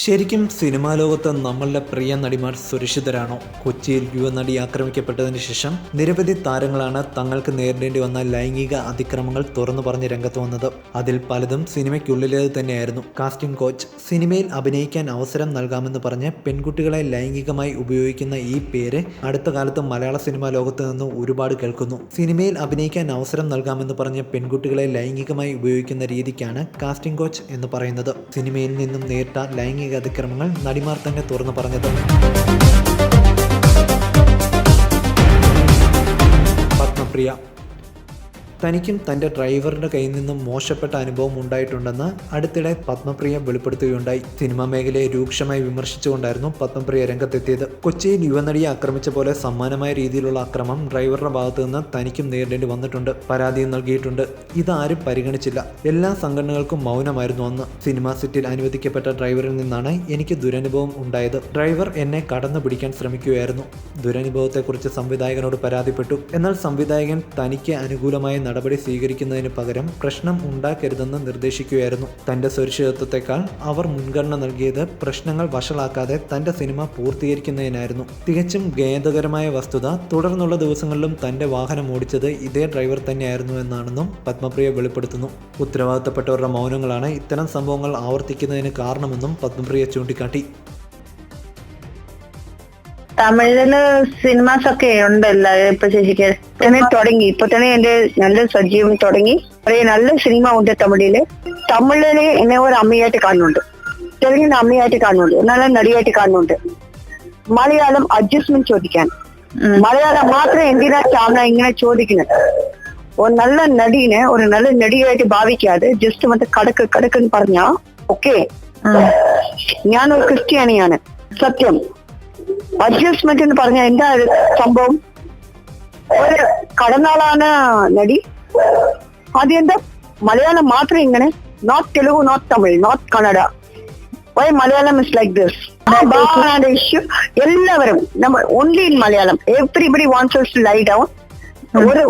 ശരിക്കും സിനിമാ ലോകത്ത് നമ്മളുടെ പ്രിയ നടിമാർ സുരക്ഷിതരാണോ? കൊച്ചിയിൽ യുവനടി ആക്രമിക്കപ്പെട്ടതിന് ശേഷം നിരവധി താരങ്ങളാണ് തങ്ങൾക്ക് നേരിടേണ്ടി വന്ന ലൈംഗിക അതിക്രമങ്ങൾ തുറന്നു പറഞ്ഞ് രംഗത്ത് വന്നത്. അതിൽ പലതും സിനിമയ്ക്കുള്ളിലേത് തന്നെയായിരുന്നു. കാസ്റ്റിംഗ് കോച്ച് സിനിമയിൽ അഭിനയിക്കാൻ അവസരം നൽകാമെന്ന് പറഞ്ഞ് പെൺകുട്ടികളെ ലൈംഗികമായി ഉപയോഗിക്കുന്ന ഈ പേര് അടുത്ത കാലത്ത് മലയാള സിനിമാ ലോകത്ത് നിന്ന് ഒരുപാട് കേൾക്കുന്നു. സിനിമയിൽ അഭിനയിക്കാൻ അവസരം നൽകാമെന്ന് പറഞ്ഞ് പെൺകുട്ടികളെ ലൈംഗികമായി ഉപയോഗിക്കുന്ന രീതിക്കാണ് കാസ്റ്റിംഗ് കോച്ച് എന്ന് പറയുന്നത്. സിനിമയിൽ നിന്നും നേരിട്ട ലൈംഗിക അതിക്രമങ്ങൾ നടിമാർ തന്നെ തുറന്നു പറഞ്ഞത്. പത്മപ്രിയ തനിക്കും തൻ്റെ ഡ്രൈവറുടെ കയ്യിൽ നിന്നും മോശപ്പെട്ട അനുഭവം ഉണ്ടായിട്ടുണ്ടെന്ന് അടുത്തിടെ പത്മപ്രിയ വെളിപ്പെടുത്തുകയുണ്ടായി. സിനിമാ മേഖലയെ രൂക്ഷമായി വിമർശിച്ചുകൊണ്ടായിരുന്നു പത്മപ്രിയ രംഗത്തെത്തിയത്. കൊച്ചിയിൽ യുവനടിയെ ആക്രമിച്ച പോലെ സമാനമായ രീതിയിലുള്ള അക്രമം ഡ്രൈവറുടെ ഭാഗത്തു നിന്ന് തനിക്കും നേരിടേണ്ടി വന്നിട്ടുണ്ട്. പരാതിയും നൽകിയിട്ടുണ്ട്. ഇതാരും പരിഗണിച്ചില്ല. എല്ലാ സംഘടനകൾക്കും മൗനമായിരുന്നു അന്ന്. സിനിമാ സെറ്റിൽ അനുവദിക്കപ്പെട്ട ഡ്രൈവറിൽ നിന്നാണ് എനിക്ക് ദുരനുഭവം ഉണ്ടായത്. ഡ്രൈവർ എന്നെ കടന്നു പിടിക്കാൻ ശ്രമിക്കുകയായിരുന്നു. ദുരനുഭവത്തെക്കുറിച്ച് സംവിധായകനോട് പരാതിപ്പെട്ടു. എന്നാൽ സംവിധായകൻ തനിക്ക് അനുകൂലമായ നടപടി സ്വീകരിക്കുന്നതിന് പകരം പ്രശ്നം ഉണ്ടാക്കരുതെന്ന് നിർദ്ദേശിക്കുകയായിരുന്നു. തന്റെ സുരക്ഷിതത്വത്തെക്കാൾ അവർ മുൻഗണന നൽകിയത് പ്രശ്നങ്ങൾ വഷളാക്കാതെ തന്റെ സിനിമ പൂർത്തീകരിക്കുന്നതിനായിരുന്നു. തികച്ചും ഖേദകരമായ വസ്തുത, തുടർന്നുള്ള ദിവസങ്ങളിലും തന്റെ വാഹനം ഓടിച്ചത് ഇതേ ഡ്രൈവർ തന്നെയായിരുന്നു എന്നാണെന്നും പത്മപ്രിയ വെളിപ്പെടുത്തുന്നു. ഉത്തരവാദിത്തപ്പെട്ടവരുടെ മൗനങ്ങളാണ് ഇത്തരം സംഭവങ്ങൾ ആവർത്തിക്കുന്നതിന് കാരണമെന്നും പത്മപ്രിയ ചൂണ്ടിക്കാട്ടി. തമിഴില് സിനിമാസ് ഒക്കെ ഉണ്ടല്ലോ ഇപ്പൊ ശരിക്കും തുടങ്ങി. ഇപ്പൊ തന്നെ എന്റെ നല്ല സജീവം തുടങ്ങി. നല്ല സിനിമ ഉണ്ട് തമിഴില്. തമിഴില് എന്നെ ഒരു അമ്മയായിട്ട് കാണുന്നുണ്ട്, തെലുങ്കിന്റെ അമ്മയായിട്ട് കാണുന്നുണ്ട്, നല്ല നടിയായിട്ട് കാണുന്നുണ്ട്. മലയാളം അഡ്ജസ്റ്റ്മെന്റ് ചോദിക്കാൻ, മലയാളം മാത്രം എന്തിനാ ചാമ ഇങ്ങനെ ചോദിക്കുന്നത്? ഒരു നല്ല നടീനെ ഒരു നല്ല നടിയായിട്ട് ഭാവിക്കാതെ ജസ്റ്റ് മറ്റേ കടക്കെന്ന് പറഞ്ഞാ ഓക്കെ. ഞാനൊരു ക്രിസ്ത്യാനിയാണ്, സത്യം. അഡ്ജസ്റ്റ്മെന്റ് എന്ന് പറഞ്ഞ എന്താ സംഭവം? ഒരു കടന്നാളാണ് നടി, അതെന്താ മലയാളം മാത്രം ഇങ്ങനെ? Not Telugu, not Tamil, not Kannada. Why Malayalam is like this? Issue എല്ലാവരും only in Malayalam. Everybody wants us to lie down.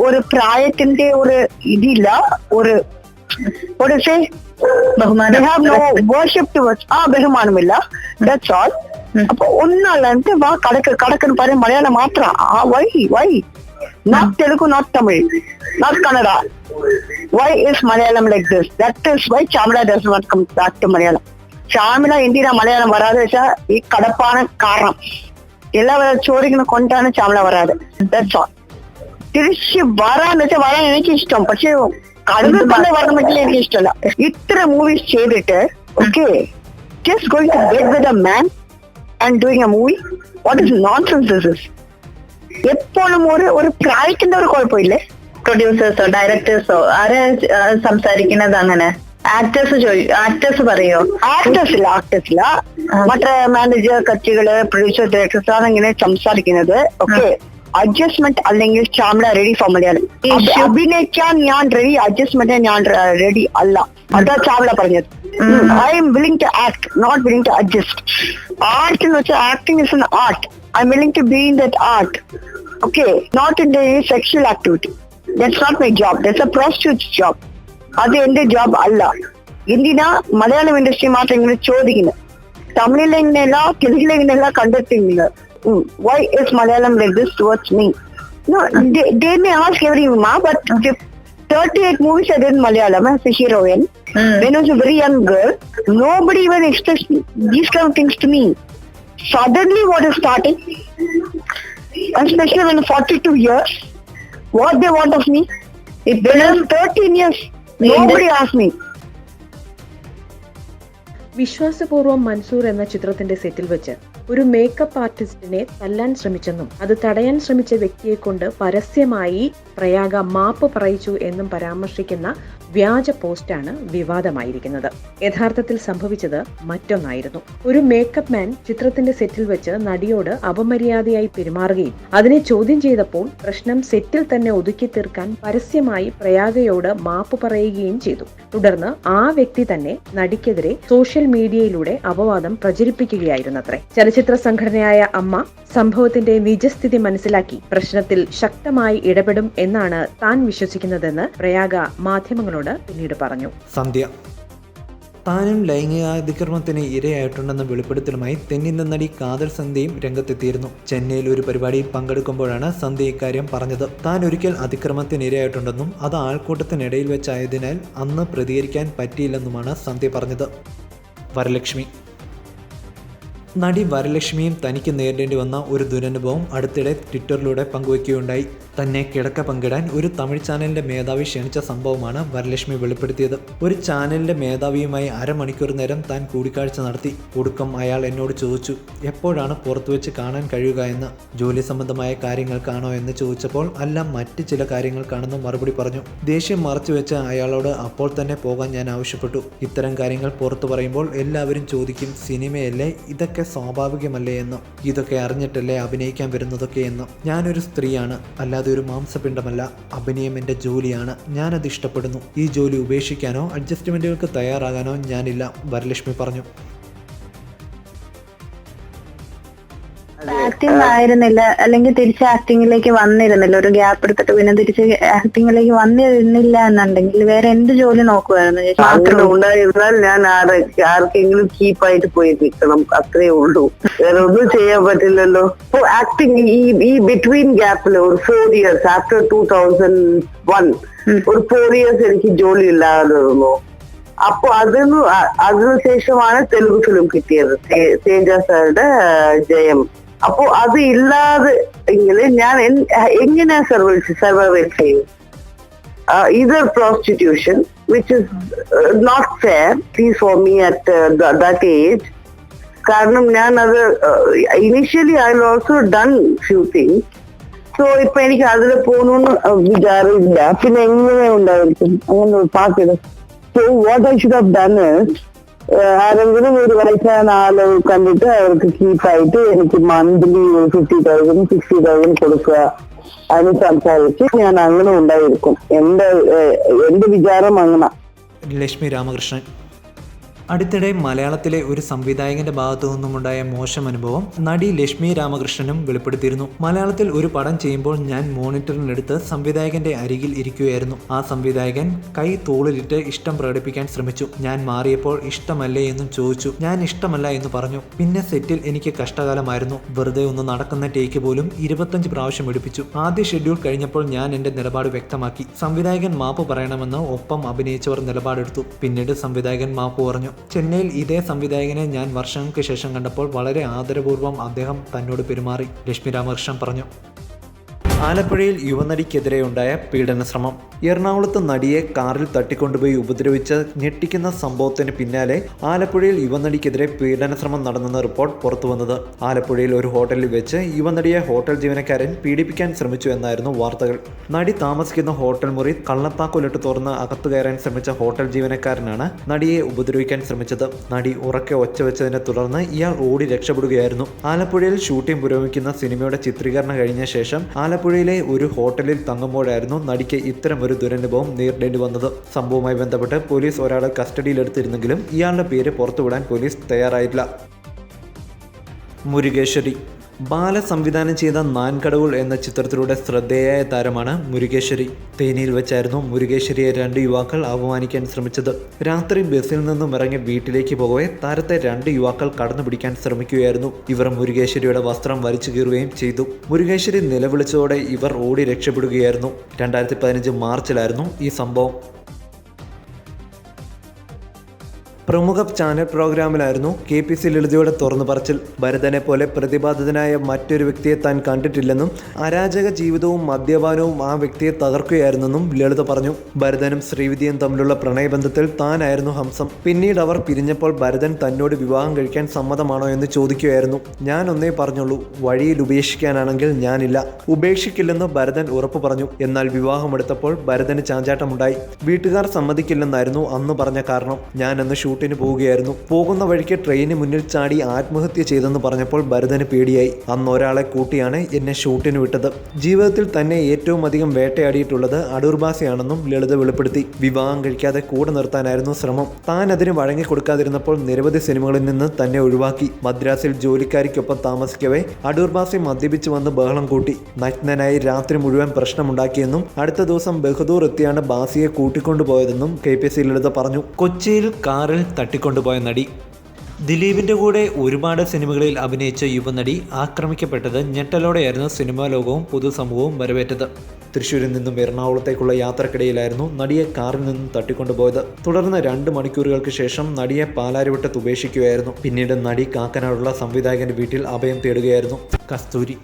ഒരു പ്രായത്തിന്റെ ഒരു ഇതില്ല, ഒരു ബഹുമാനമില്ല. That's all. അപ്പൊ ഒന്നല്ല വാ കടക്കെന്ന് പറയും മലയാളം മാത്രം. Why not Telugu, not Tamil, not Kannada? Why is Malayalam like this? That is why Chamala does not come back to Malayalam. Chamala എന്തിനാ മലയാളം വരാതെ വെച്ചാൽ ഈ കടപ്പാണ് കാരണം. എല്ലാവരും ചോദിക്കുന്ന കൊണ്ടാണ് ചാമള വരാതെ. That's all. തിരിച്ച് വരാന്ന് വെച്ചാൽ വരാൻ എനിക്ക് ഇഷ്ടം, പക്ഷെ കടലിൽ തന്നെ വരാൻ പറ്റില്ല, എനിക്ക് ഇഷ്ടമല്ല. ഇത്ര മൂവീസ് ചെയ്തിട്ട് okay just going to bed with a man and doing a movie? What is nonsense this is? എപ്പോഴും ഒരു പ്രായത്തിന്റെ ഒരു കുഴപ്പമില്ലേ? പ്രൊഡ്യൂസേഴ്സോ ഡയറക്ടേഴ്സോ ആരെ സംസാരിക്കുന്നത്? അങ്ങനെ ആക്ടേഴ്സ് പറയോ? ആക്ടേഴ്സില്ല മറ്റേ മാനേജർ, കക്ഷികള്, പ്രൊഡ്യൂസർ, ഡയറക്ടേഴ്സ് ആണ് ഇങ്ങനെ സംസാരിക്കുന്നത്. ഓക്കെ, അഡ്ജസ്റ്റ്മെന്റ് അല്ലെങ്കിൽ ചാമള റെഡി ഫോർ മലയാളം. അഭിനയിക്കാൻ ഞാൻ റെഡി, അഡ്ജസ്റ്റ്മെന്റ് ഞാൻ റെഡി അല്ല. അതാ ചാമള പറഞ്ഞത്. I am willing to act, not willing to adjust. Art എന്ന് വെച്ചാൽ acting is an art. I'm willing to be in that art. Okay, not in the sexual activity. That's not my job. That's a prostitute's job. അത് എന്റെ job അല്ല. എന്തിനാ Malayalam industry മാത്രം ഇങ്ങനെ ചോദിക്കുന്നത്? തമിഴിലെ ഇങ്ങനെയല്ല, തെലുങ്കിലെ ഇങ്ങനെയല്ല കണ്ടെത്തുന്നത്. Why is Malayalam like this towards me? No, they may ask everyone, but 38 movies I did in Malayalam as a heroine. When I was a very young girl, nobody even expressed these kind of things to me. Suddenly what is starting, especially when 42 years, what they want of me? If they have 13 years, nobody asked me. വിശ്വാസപൂർവ്വം Mansoor എന്ന ചിത്രത്തിന്റെ സെറ്റിൽ വെച്ച് ഒരു makeup ആർട്ടിസ്റ്റിനെ തല്ലാൻ ശ്രമിച്ചെന്നും അത് തടയാൻ ശ്രമിച്ച വ്യക്തിയെ കൊണ്ട് പരസ്യമായി പ്രയാഗ മാപ്പ് പറയിച്ചു എന്നും പരാമർശിക്കുന്ന വ്യാജ പോസ്റ്റാണ് വിവാദമായിരിക്കുന്നത്. യഥാർത്ഥത്തിൽ സംഭവിച്ചത് മറ്റൊന്നായിരുന്നു. ഒരു മേക്കപ്പ് മാൻ ചിത്രത്തിന്റെ സെറ്റിൽ വെച്ച് നടിയോട് അപമര്യാദയായി പെരുമാറുകയും അതിനെ ചോദ്യം ചെയ്തപ്പോൾ പ്രശ്നം സെറ്റിൽ തന്നെ ഒതുക്കി തീർക്കാൻ പരസ്യമായി പ്രയാഗയോട് മാപ്പ് പറയുകയും ചെയ്തു. തുടർന്ന് ആ വ്യക്തി തന്നെ നടിക്കെതിരെ സോഷ്യൽ മീഡിയയിലൂടെ അപവാദം പ്രചരിപ്പിക്കുകയായിരുന്നത്രേ. ചലച്ചിത്ര സംഘടനയായ അമ്മ സംഭവത്തിന്റെ നിജസ്ഥിതി മനസ്സിലാക്കി പ്രശ്നത്തിൽ ശക്തമായി ഇടപെടും എന്നാണ് താൻ വിശ്വസിക്കുന്നതെന്ന് പ്രയാഗ മാധ്യമങ്ങളോട് പിന്നീട് പറഞ്ഞു. സന്ധ്യ താനും ലൈംഗികാതിക്രമത്തിന് ഇരയായിട്ടുണ്ടെന്ന വെളിപ്പെടുത്തലുമായി തെന്നിന്ത്യൻ നടി കാതൽ സന്ധ്യയും രംഗത്തെത്തിയിരുന്നു. ചെന്നൈയിൽ ഒരു പരിപാടിയിൽ പങ്കെടുക്കുമ്പോഴാണ് സന്ധ്യ ഇക്കാര്യം പറഞ്ഞത്. താൻ ഒരിക്കൽ അതിക്രമത്തിന് ഇരയായിട്ടുണ്ടെന്നും അത് ആൾക്കൂട്ടത്തിനിടയിൽ വെച്ചായതിനാൽ അന്ന് പ്രതികരിക്കാൻ പറ്റിയില്ലെന്നുമാണ് സന്ധ്യ പറഞ്ഞത്. വരലക്ഷ്മി. നടി വരലക്ഷ്മിയും തനിക്ക് നേരിടേണ്ടി വന്ന ഒരു ദുരനുഭവം അടുത്തിടെ ട്വിറ്ററിലൂടെ പങ്കുവയ്ക്കുകയുണ്ടായി. തന്നെ കിടക്ക പങ്കിടാൻ ഒരു തമിഴ് ചാനലിന്റെ മേധാവി ക്ഷണിച്ച സംഭവമാണ് വരലക്ഷ്മി വെളിപ്പെടുത്തിയത്. ഒരു ചാനലിന്റെ മേധാവിയുമായി അരമണിക്കൂർ നേരം താൻ കൂടിക്കാഴ്ച നടത്തി. ഒടുക്കം അയാൾ എന്നോട് ചോദിച്ചു, എപ്പോഴാണ് പുറത്തുവെച്ച് കാണാൻ കഴിയുക എന്ന്. ജോലി സംബന്ധമായ കാര്യങ്ങൾക്കാണോ എന്ന് ചോദിച്ചപ്പോൾ അല്ല, മറ്റ് ചില കാര്യങ്ങൾക്കാണെന്ന് മറുപടി പറഞ്ഞു. ദേഷ്യം മറച്ചുവെച്ച് അയാളോട് അപ്പോൾ തന്നെ പോകാൻ ഞാൻ ആവശ്യപ്പെട്ടു. ഇത്തരം കാര്യങ്ങൾ പുറത്തു പറയുമ്പോൾ എല്ലാവരും ചോദിക്കും, സിനിമയല്ലേ, ഇതൊക്കെ സ്വാഭാവികമല്ലേ എന്ന്. ഇതൊക്കെ അറിഞ്ഞിട്ടല്ലേ അഭിനയിക്കാൻ വരുന്നതൊക്കെ എന്ന്. ഞാനൊരു സ്ത്രീയാണ്, അല്ലാതെ ഒരു മാംസപിണ്ഡമല്ല. അഭിനയം എൻ്റെ ജോലിയാണ്. ഞാനത് ഇഷ്ടപ്പെടുന്നു. ഈ ജോലി ഉപേക്ഷിക്കാനോ അഡ്ജസ്റ്റ്മെന്റുകൾക്ക് തയ്യാറാകാനോ ഞാനില്ല, വരലക്ഷ്മി പറഞ്ഞു. ആക്ടിംഗ് ആയിരുന്നില്ല, അല്ലെങ്കിൽ തിരിച്ച് ആക്ടിങ്ങിലേക്ക് വന്നിരുന്നില്ല, ഒരു ഗ്യാപ്പ് എടുത്തിട്ട് പിന്നെ തിരിച്ച് ആക്ടിങ്ങിലേക്ക് വന്നിരുന്നില്ല എന്നുണ്ടെങ്കിൽ വേറെ എന്ത് ജോലി നോക്കുമായിരുന്നു ചേച്ചി? അങ്ങനെ ഉണ്ടായിരുന്നാൽ ഞാൻ ആർക്കെങ്കിലും കീപ്പായിട്ട് പോയി നിൽക്കണം, അത്രേ ഉള്ളൂ. വേറെ ഒന്നും ചെയ്യാൻ പറ്റില്ലല്ലോ. ഇപ്പൊ ആക്ടിങ് ഈ ബിറ്റ്വീൻ ഗ്യാപ്പില് ഒരു 4 years ആഫ്റ്റർ 2001 ഒരു 4 years എനിക്ക് ജോലി ഇല്ലാതെ വന്നു. അപ്പൊ അതിനുശേഷമാണ് തെലുഗു ഫിലിം കിട്ടിയത്, തേജ സാറുടെ ജയം. അപ്പൊ അത് ഇല്ലാതെ ഇങ്ങനെ ഞാൻ എങ്ങനെ സർവൈവ് ചെയ്യും? either prostitution, which is not fair, at least for me at that age. കാരണം ഞാൻ അത് initially I also done few things. So ഇപ്പൊ എനിക്ക് അതിൽ പോകണമെന്ന് വിചാരമില്ല. പിന്നെ എങ്ങനെ ഉണ്ടായിരിക്കും അങ്ങനെ പാക്കിടും. So what I should have done is, ആരെങ്കിലും ഒരു വയസ്സായ ആളെ കണ്ടിട്ട് അവർക്ക് കീപ്പായിട്ട് എനിക്ക് മന്ത്ലി 50,000 60,000 കൊടുക്കുക, അതിന് സംസാരിച്ച് ഞാൻ അങ്ങനെ ഉണ്ടായിരിക്കും. എന്റെ വിചാരം അങ്ങനെ. ലക്ഷ്മി രാമകൃഷ്ണൻ. അടുത്തിടെ മലയാളത്തിലെ ഒരു സംവിധായകന്റെ ഭാഗത്തു നിന്നുമുണ്ടായ മോശം അനുഭവം നടി ലക്ഷ്മി രാമകൃഷ്ണനും വെളിപ്പെടുത്തിയിരുന്നു. മലയാളത്തിൽ ഒരു പടം ചെയ്യുമ്പോൾ ഞാൻ മോണിറ്ററിനെടുത്ത് സംവിധായകന്റെ അരികിൽ ഇരിക്കുകയായിരുന്നു. ആ സംവിധായകൻ കൈ തോളിലിട്ട് ഇഷ്ടം പ്രകടിപ്പിക്കാൻ ശ്രമിച്ചു. ഞാൻ മാറിയപ്പോൾ ഇഷ്ടമല്ലേ എന്നും ചോദിച്ചു. ഞാൻ ഇഷ്ടമല്ല എന്ന് പറഞ്ഞു. പിന്നെ സെറ്റിൽ എനിക്ക് കഷ്ടകാലമായിരുന്നു. വെറുതെ ഒന്ന് നടക്കുന്ന ടേക്ക് പോലും 25 പ്രാവശ്യം എടുപ്പിച്ചു. ആദ്യ ഷെഡ്യൂൾ കഴിഞ്ഞപ്പോൾ ഞാൻ എന്റെ നിലപാട് വ്യക്തമാക്കി. സംവിധായകൻ മാപ്പ് പറയണമെന്ന് ഒപ്പം അഭിനയിച്ചവർ നിലപാടെടുത്തു. പിന്നീട് സംവിധായകൻ മാപ്പ് പറഞ്ഞു. ചെന്നൈയിൽ ഇതേ സംവിധായകനെ ഞാൻ വർഷങ്ങൾക്ക് ശേഷം കണ്ടപ്പോൾ വളരെ ആദരപൂർവ്വം അദ്ദേഹം തന്നോട് പെരുമാറി, ലക്ഷ്മി രാമകൃഷ്ണൻ പറഞ്ഞു. ആലപ്പുഴയിൽ യുവനടിക്കെതിരെ ഉണ്ടായ പീഡന ശ്രമം. എറണാകുളത്ത് നടിയെ കാറിൽ തട്ടിക്കൊണ്ടുപോയി ഉപദ്രവിച്ച് ഞെട്ടിക്കുന്ന സംഭവത്തിന് പിന്നാലെ ആലപ്പുഴയിൽ യുവനടിക്കെതിരെ പീഡന ശ്രമം നടന്നെന്ന റിപ്പോർട്ട് പുറത്തുവന്നത്. ആലപ്പുഴയിൽ ഒരു ഹോട്ടലിൽ വെച്ച് യുവനടിയെ ഹോട്ടൽ ജീവനക്കാരൻ പീഡിപ്പിക്കാൻ ശ്രമിച്ചു എന്നായിരുന്നു വാർത്തകൾ. നടി താമസിക്കുന്ന ഹോട്ടൽ മുറി കള്ളത്താക്കോലിട്ട് തുറന്ന് അകത്തു കയറാൻ ശ്രമിച്ച ഹോട്ടൽ ജീവനക്കാരനാണ് നടിയെ ഉപദ്രവിക്കാൻ ശ്രമിച്ചത്. നടി ഉറക്കെ ഒച്ച വെച്ചതിനെ തുടർന്ന് ഇയാൾ ഓടി രക്ഷപ്പെടുകയായിരുന്നു. ആലപ്പുഴയിൽ ഷൂട്ടിംഗ് പുരോഗമിക്കുന്ന സിനിമയുടെ ചിത്രീകരണം കഴിഞ്ഞ ശേഷം ആലപ്പുഴയിലെ ഒരു ഹോട്ടലിൽ തങ്ങുമ്പോഴായിരുന്നു നടിക്ക് ഇത്തരം ഒരു ദുരനുഭവം നേരിടേണ്ടി വന്നത്. സംഭവവുമായി ബന്ധപ്പെട്ട് പോലീസ് ഒരാളെ കസ്റ്റഡിയിലെടുത്തിരുന്നെങ്കിലും ഇയാളുടെ പേര് പുറത്തുവിടാൻ പോലീസ് തയ്യാറായില്ല. മുരുകേശ്വരി. ബാല സംവിധാനം ചെയ്ത നാൻകടവുൾ എന്ന ചിത്രത്തിലൂടെ ശ്രദ്ധേയായ താരമാണ് മുരുകേശ്വരി. തേനിയിൽ വെച്ചായിരുന്നു മുരുകേശ്വരിയെ 2 യുവാക്കൾ അപമാനിക്കാൻ ശ്രമിച്ചത്. രാത്രി ബസ്സിൽ നിന്നും ഇറങ്ങി വീട്ടിലേക്ക് പോകവെ താരത്തെ 2 യുവാക്കൾ കടന്നുപിടിക്കാൻ ശ്രമിക്കുകയായിരുന്നു. ഇവർ മുരുകേശ്വരിയുടെ വസ്ത്രം വലിച്ചു കീറുകയും ചെയ്തു. മുരുകേശ്വരി നിലവിളിച്ചതോടെ ഇവർ ഓടി രക്ഷപ്പെടുകയായിരുന്നു. 2015 മാർച്ചിലായിരുന്നു ഈ സംഭവം. പ്രമുഖ ചാനൽ പ്രോഗ്രാമിലായിരുന്നു KPC ലളിതയുടെ തുറന്നു പറച്ചിൽ. ഭരതനെ പോലെ പ്രതിപാദിതനായ മറ്റൊരു വ്യക്തിയെ താൻ കണ്ടിട്ടില്ലെന്നും അരാജക ജീവിതവും മദ്യപാനവും ആ വ്യക്തിയെ തകർക്കുകയായിരുന്നെന്നും ലളിത പറഞ്ഞു. ഭരതനും ശ്രീവിദ്യയും തമ്മിലുള്ള പ്രണയബന്ധത്തിൽ താനായിരുന്നു ഹംസം. പിന്നീട് അവർ പിരിഞ്ഞപ്പോൾ ഭരതൻ തന്നോട് വിവാഹം കഴിക്കാൻ സമ്മതമാണോ എന്ന് ചോദിക്കുകയായിരുന്നു. ഞാൻ ഒന്നേ പറഞ്ഞുള്ളൂ, വഴിയിൽ ഉപേക്ഷിക്കാനാണെങ്കിൽ ഞാനില്ല. ഉപേക്ഷിക്കില്ലെന്ന് ഭരതൻ ഉറപ്പു പറഞ്ഞു. എന്നാൽ വിവാഹമെടുത്തപ്പോൾ ഭരതന് ചാഞ്ചാട്ടമുണ്ടായി. വീട്ടുകാർ സമ്മതിക്കില്ലെന്നായിരുന്നു അന്ന് പറഞ്ഞ കാരണം. ഞാൻ അന്ന് ഷൂട്ടിന് പോവുകയായിരുന്നു. പോകുന്ന വഴിക്ക് ട്രെയിന് മുന്നിൽ ചാടി ആത്മഹത്യ ചെയ്തെന്ന് പറഞ്ഞപ്പോൾ ഭരതന് പേടിയായി. അന്ന് ഒരാളെ കൂട്ടിയാണ് എന്നെ ഷൂട്ടിന് വിട്ടത്. ജീവിതത്തിൽ തന്നെ ഏറ്റവും അധികം വേട്ടയാടിയിട്ടുള്ളത് അടൂർ ബാസിയാണെന്നും ലളിത വെളിപ്പെടുത്തി. വിവാഹം കഴിക്കാതെ കൂടെ നിർത്താനായിരുന്നു ശ്രമം. താൻ അതിന് വഴങ്ങിക്കൊടുക്കാതിരുന്നപ്പോൾ നിരവധി സിനിമകളിൽ നിന്ന് തന്നെ ഒഴിവാക്കി. മദ്രാസിൽ ജോലിക്കാരിക്കൊപ്പം താമസിക്കവേ അടൂർ ബാസി മദ്യപിച്ചു വന്ന് ബഹളം കൂട്ടി. നഗ്നനായി രാത്രി മുഴുവൻ പ്രശ്നമുണ്ടാക്കിയെന്നും അടുത്ത ദിവസം ബഹദൂർ എത്തിയാണ് ബാസിയെ കൂട്ടിക്കൊണ്ടുപോയതെന്നും KPC ലളിത പറഞ്ഞു. കൊച്ചിയിൽ കാറിൽ തട്ടിക്കൊണ്ടുപോയ നടി. ദിലീപിൻ്റെ കൂടെ ഒരുപാട് സിനിമകളിൽ അഭിനയിച്ച യുവനടി ആക്രമിക്കപ്പെട്ടത് ഞെട്ടലോടെയായിരുന്നു സിനിമാ ലോകവും പൊതുസമൂഹവും വരവേറ്റത്. തൃശ്ശൂരിൽ നിന്നും എറണാകുളത്തേക്കുള്ള യാത്രക്കിടയിലായിരുന്നു നടിയെ കാറിൽ നിന്നും തട്ടിക്കൊണ്ടുപോയത്. തുടർന്ന് 2 മണിക്കൂറുകൾക്ക് ശേഷം നടിയെ പാലാരിവട്ടത്ത് ഉപേക്ഷിക്കുകയായിരുന്നു. പിന്നീട് നടി കാക്കനാടുള്ള സംവിധായകന്റെ വീട്ടിൽ അഭയം തേടുകയായിരുന്നു കസ്തൂരി.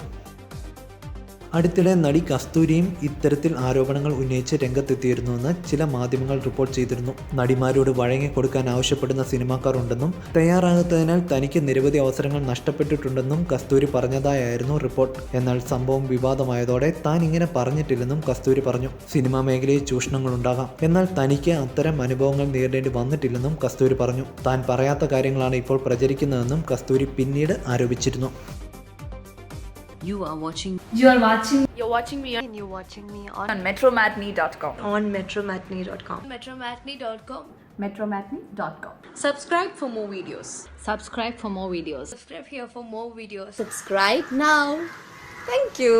അടുത്തിടെ നടി കസ്തൂരിയും ഇത്തരത്തിൽ ആരോപണങ്ങൾ ഉന്നയിച്ച് രംഗത്തെത്തിയിരുന്നുവെന്ന് ചില മാധ്യമങ്ങൾ റിപ്പോർട്ട് ചെയ്തിരുന്നു. നടിമാരോട് വഴങ്ങിക്കൊടുക്കാൻ ആവശ്യപ്പെടുന്ന സിനിമാക്കാർ ഉണ്ടെന്നും തയ്യാറാകാത്തതിനാൽ തനിക്ക് നിരവധി അവസരങ്ങൾ നഷ്ടപ്പെട്ടിട്ടുണ്ടെന്നും കസ്തൂരി പറഞ്ഞതായിരുന്നു റിപ്പോർട്ട്. എന്നാൽ സംഭവം വിവാദമായതോടെ താൻ ഇങ്ങനെ പറഞ്ഞിട്ടില്ലെന്നും കസ്തൂരി പറഞ്ഞു. സിനിമാ മേഖലയിൽ ചൂഷണങ്ങളുണ്ടാകാം, എന്നാൽ തനിക്ക് അത്തരം അനുഭവങ്ങൾ നേരിടേണ്ടി വന്നിട്ടില്ലെന്നും കസ്തൂരി പറഞ്ഞു. താൻ പറയാത്ത കാര്യങ്ങളാണ് ഇപ്പോൾ പ്രചരിക്കുന്നതെന്നും കസ്തൂരി പിന്നീട് ആരോപിച്ചിരുന്നു. You're watching me on metromatney.com. metromatney.com. Subscribe for more videos. Subscribe for more videos. Subscribe here for more videos. Subscribe now. Thank you.